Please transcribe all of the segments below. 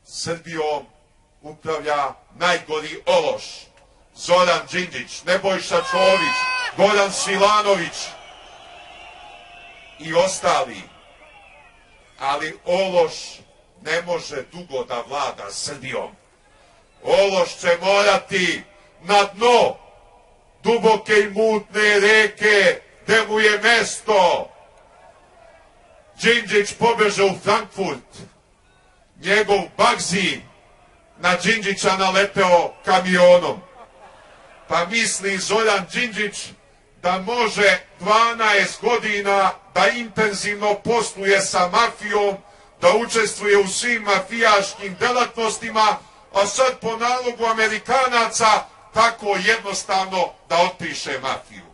Srbijom upravlja najgori ološ. Zoran Đinđić, Nebojša Čović, Goran Svilanović i ostali. Ali ološ ne može dugo da vlada Srbijom. Ološ će morati na dno duboke i mutne reke gde mu je mesto. Đinđić pobeže u Frankfurt. Njegov Bagzi na Đinđića naleteo kamionom. Pa misli Zoran Đinđić da može 12 godina da intenzivno posluje sa mafijom, da učestvuje u svim mafijaškim delatnostima, a sad po nalogu Amerikanaca tako jednostavno da otpiše mafiju.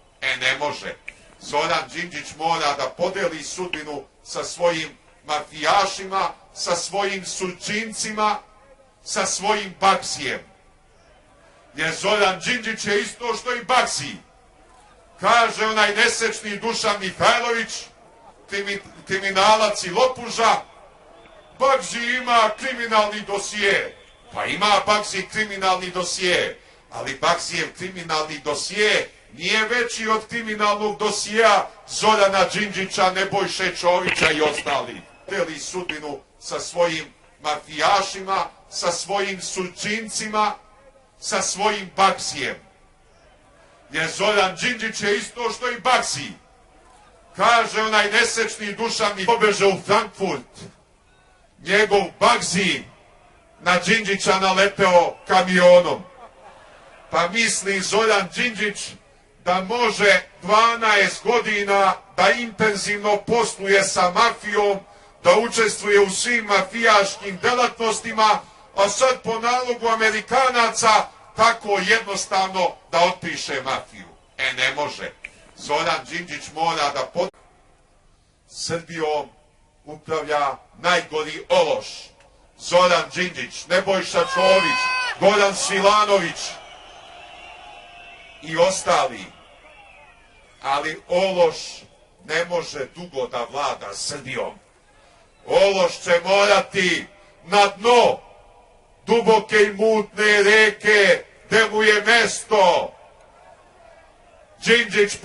Ne može. Zoran Đinđić mora da podeli sudbinu sa svojim mafijašima, sa svojim surčincima, sa svojim Bagzijem. Jer Zoran Đinđić je isto što i Bagzi. Kaže onaj nesečni Dušan Mihajlović, kriminalac i lopuža, Bagzi ima kriminalni dosije. Pa ima Bagzi kriminalni dosije, ali Bagzijev kriminalni dosije nije veći od kriminalnog dosija Zorana Đinđića, Nebojše Čovića i ostali. Deli sudbinu sa svojim mafijašima, sa svojim surčincima, sa svojim Bagzijem. Jer Zoran Đinđić je isto što i Bagzi. Kaže onaj nesečni Dušan Mihajlović, pobeže u Frankfurt. Njegov Bagzi na Đinđića naleteo kamionom. Pa misli Zoran Đinđić da može 12 godina da intenzivno posluje sa mafijom, da učestvuje u svim mafijaškim delatnostima, a sad po nalogu Amerikanaca tako jednostavno da otpiše mafiju. Ne može. Zoran Đinđić mora da Srbijom upravlja najgori ološ. Zoran Đinđić, Nebojša Čović, Goran Svilanović i ostali. Ali ološ ne može dugo da vlada Srbijom. Ološ će morati na dno duboke i mutne reke gde mu je mesto. Đinđić